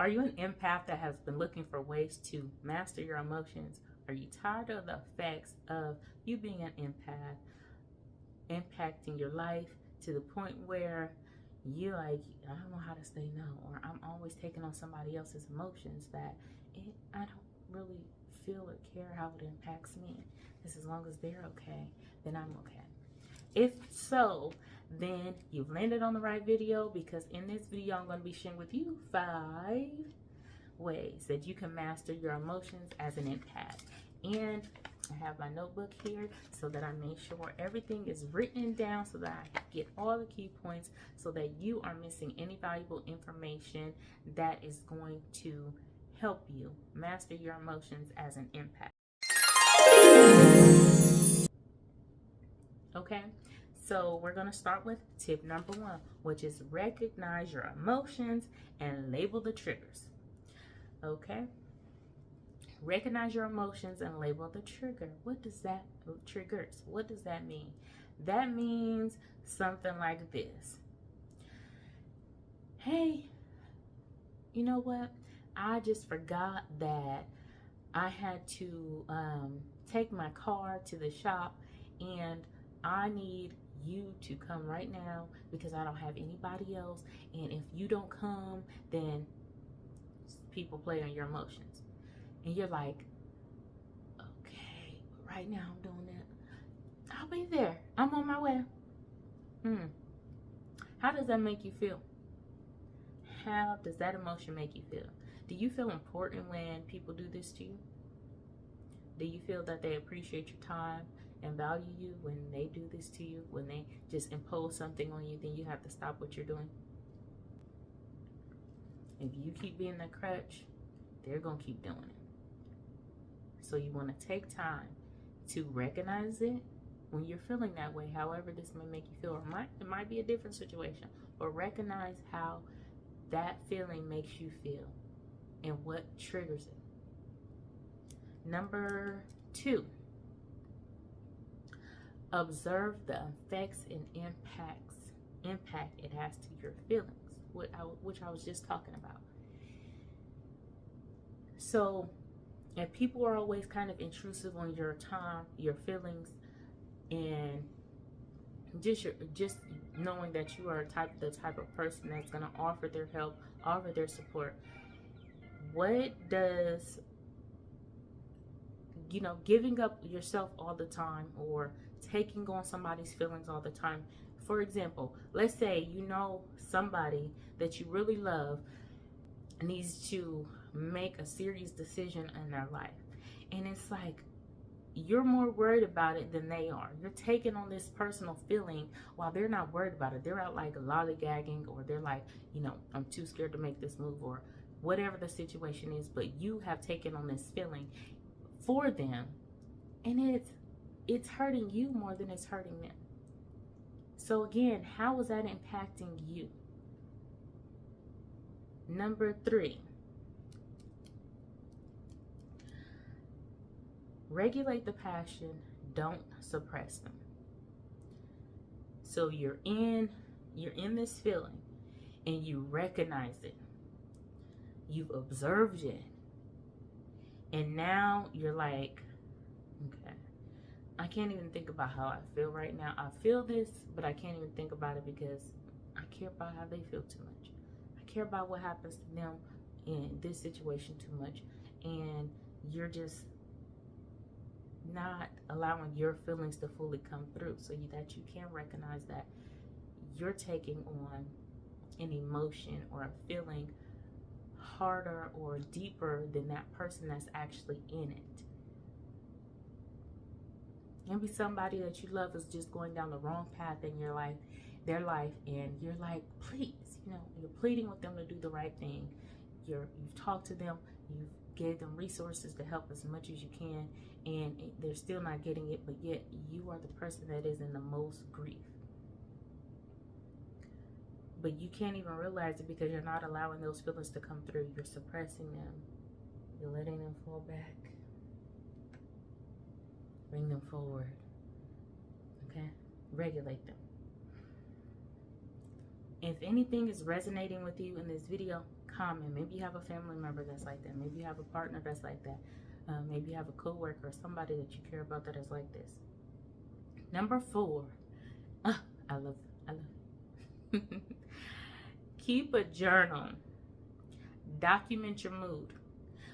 Are you an empath that has been looking for ways to master your emotions? Are you tired of the effects of you being an empath impacting your life to the point where you like, I don't know how to say no, or I'm always taking on somebody else's emotions that I don't really feel or care how it impacts me. Just as long as they're okay, then I'm okay. If so, then you've landed on the right video, because in this video I'm going to be sharing with you 5 ways that you can master your emotions as an empath. And I have my notebook here so that I make sure everything is written down so that I get all the key points so that you are missing any valuable information that is going to help you master your emotions as an empath. Okay, so we're going to start with tip number 1, which is recognize your emotions and label the triggers. Okay, recognize your emotions and label the trigger. What does that mean? That means something like this. Hey, you know what? I just forgot that I had to take my car to the shop, and I need you to come right now because I don't have anybody else. And if you don't come, then people play on your emotions. And you're like, okay, right now I'm doing it. I'll be there. I'm on my way. How does that make you feel? How does that emotion make you feel? Do you feel important when people do this to you? Do you feel that they appreciate your time and value you when they do this to you? When they just impose something on you, then you have to stop what you're doing? If you keep being that crutch, they're going to keep doing it. So you want to take time to recognize it when you're feeling that way, however this may make you feel. Or it might be a different situation, but recognize how that feeling makes you feel and what triggers it. Number 2, observe the effects and impact it has to your feelings, which I was just talking about. So, if people are always kind of intrusive on your time, your feelings, and just knowing that you are the type of person that's going to offer their help, offer their support, what does giving up yourself all the time or taking on somebody's feelings all the time? For example, let's say somebody that you really love needs to make a serious decision in their life, and it's like you're more worried about it than they are. You're taking on this personal feeling while they're not worried about it. They're out like lollygagging, or they're like, I'm too scared to make this move, or whatever the situation is, but you have taken on this feeling for them, and it's hurting you more than it's hurting them. So again, how is that impacting you? Number 3, regulate the passion, don't suppress them. So you're in this feeling and you recognize it. You've observed it. And now you're like, okay, I can't even think about how I feel right now. I feel this, but I can't even think about it because I care about how they feel too much. I care about what happens to them in this situation too much. And you're just not allowing your feelings to fully come through so that you can recognize that you're taking on an emotion or a feeling harder or deeper than that person that's actually in it. Maybe somebody that you love is just going down the wrong path in their life, and you're like, please, you're pleading with them to do the right thing. You've talked to them, you've gave them resources to help as much as you can, and they're still not getting it, but yet you are the person that is in the most grief. But you can't even realize it because you're not allowing those feelings to come through. You're suppressing them. You're letting them fall back. Bring them forward. Okay? Regulate them. If anything is resonating with you in this video, common. Maybe you have a family member that's like that. Maybe you have a partner that's like that. Maybe you have a coworker or somebody that you care about that is like this. Number 4. I love keep a journal. Document your mood.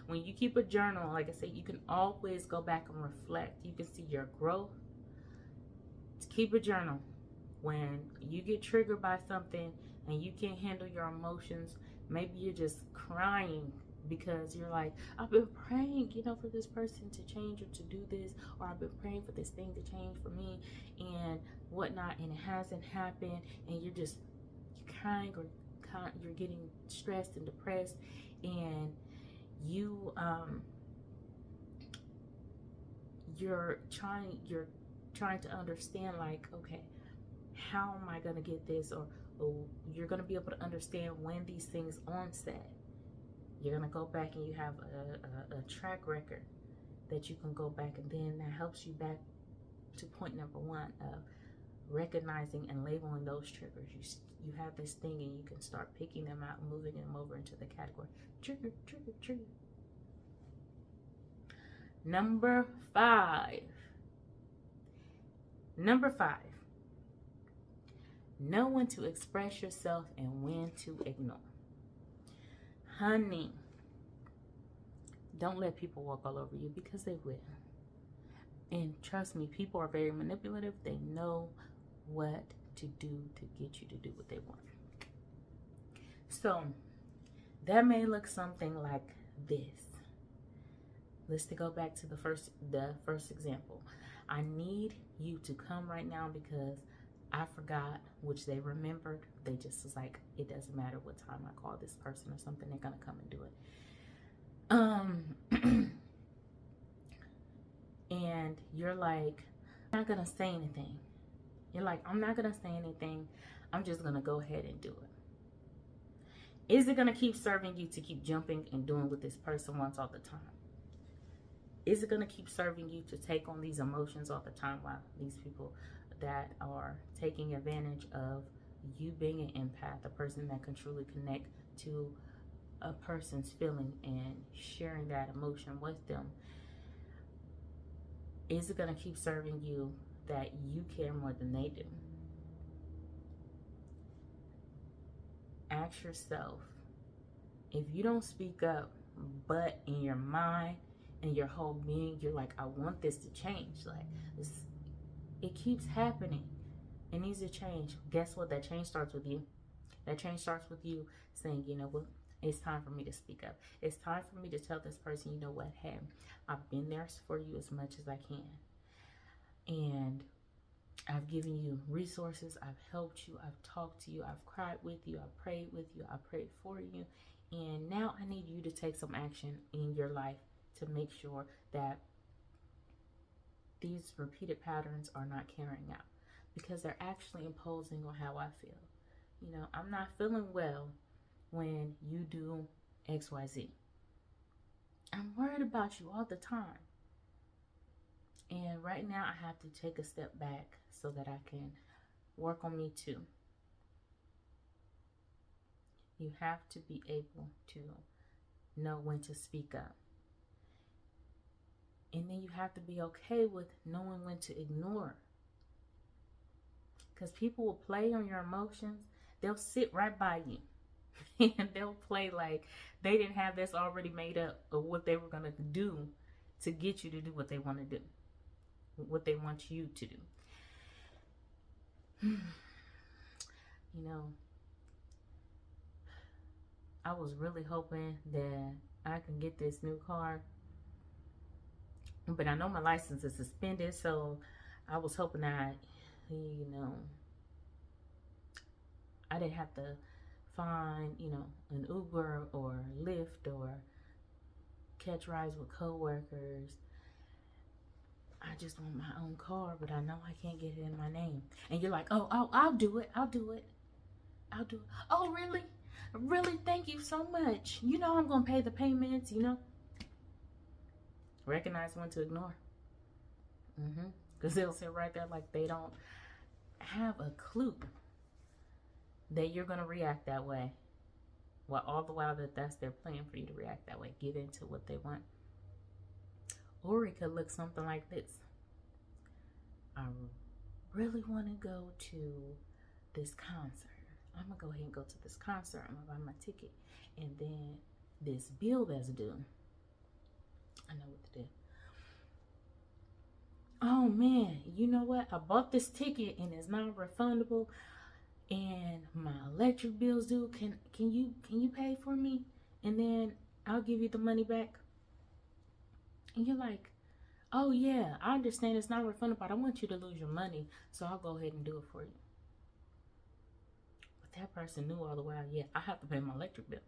When you keep a journal, like I said, you can always go back and reflect. You can see your growth. Keep a journal. When you get triggered by something and you can't handle your emotions, maybe you're just crying because you're like, I've been praying, for this person to change or to do this, or I've been praying for this thing to change for me and whatnot, and it hasn't happened, and you're crying, or you're getting stressed and depressed, and you're trying to understand, like, okay, how am I going to get this? Or you're going to be able to understand when these things onset. You're going to go back and you have a track record that you can go back, and then that helps you back to point number 1 of recognizing and labeling those triggers. You have this thing, and you can start picking them out and moving them over into the category. Trigger, trigger, trigger. Number 5. Know when to express yourself and when to ignore. Honey, don't let people walk all over you, because they will. And trust me, people are very manipulative. They know what to do to get you to do what they want. So that may look something like this. Let's go back to the first example. I need you to come right now because I forgot, which they remembered. They just was like, it doesn't matter what time I call this person or something, they're gonna come and do it. And you're like, I'm not gonna say anything. You're like, I'm not gonna say anything. I'm just gonna go ahead and do it. Is it gonna keep serving you to keep jumping and doing what this person wants all the time? Is it gonna keep serving you to take on these emotions all the time while these people that are taking advantage of you being an empath, a person that can truly connect to a person's feeling and sharing that emotion with them? Is it going to keep serving you that you care more than they do? Ask yourself, if you don't speak up, but in your mind and your whole being, you're like, I want this to change. Like, it keeps happening. It needs to change. Guess what? That change starts with you. That change starts with you saying, you know what? It's time for me to speak up. It's time for me to tell this person, you know what? Hey, I've been there for you as much as I can. And I've given you resources. I've helped you. I've talked to you. I've cried with you. I've prayed with you. I prayed for you. And now I need you to take some action in your life to make sure that these repeated patterns are not carrying out, because they're actually imposing on how I feel. You know, I'm not feeling well when you do XYZ. I'm worried about you all the time. And right now I have to take a step back so that I can work on me too. You have to be able to know when to speak up. And then you have to be okay with knowing when to ignore. Because people will play on your emotions. They'll sit right by you. And they'll play like they didn't have this already made up of what they were going to do to get you to do what they want to do. What they want you to do. You know, I was really hoping that I can get this new car. But I know my license is suspended, so I was hoping that, you know, I didn't have to find, you know, an Uber or Lyft or catch rides with coworkers. I just want my own car, but I know I can't get it in my name. And you're like, oh, I'll do it. I'll do it. I'll do it. Oh, really? Really? Thank you so much. You know I'm going to pay the payments, you know. Recognize when to ignore. Because they'll sit right there like they don't have a clue that you're going to react that way. Well, all the while that's their plan for you to react that way, give in to what they want. Or it could look something like this. I really want to go to this concert. I'm going to go ahead and go to this concert. I'm going to buy my ticket. And then this bill that's due. I know what to do. Oh man, you know what? I bought this ticket and it's not refundable. And my electric bill's due. Can you pay for me? And then I'll give you the money back. And you're like, oh yeah, I understand it's not refundable, but I want you to lose your money, so I'll go ahead and do it for you. But that person knew all the while, yeah, I have to pay my electric bill.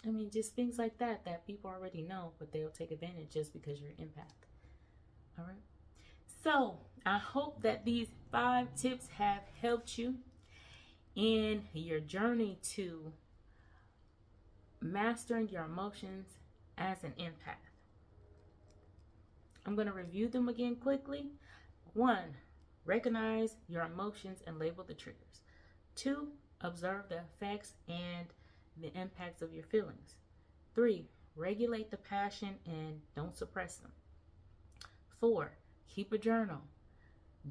I mean, just things like that people already know, but they'll take advantage just because you're an empath. All right. So I hope that these 5 tips have helped you in your journey to mastering your emotions as an empath. I'm going to review them again quickly. 1, recognize your emotions and label the triggers. 2, observe the effects and the impacts of your feelings. 3, regulate the passion and don't suppress them. 4, keep a journal.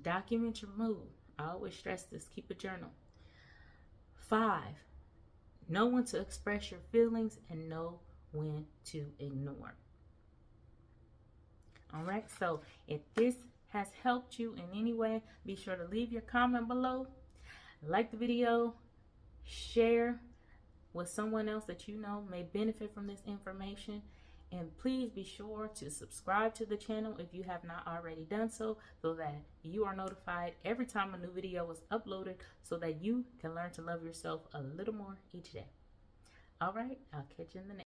Document your mood. I always stress this, keep a journal. 5, know when to express your feelings and know when to ignore. All right, so if this has helped you in any way, be sure to leave your comment below. Like the video, share with someone else that you know may benefit from this information. And please be sure to subscribe to the channel if you have not already done so that you are notified every time a new video is uploaded, so that you can learn to love yourself a little more each day. All right, I'll catch you in the next.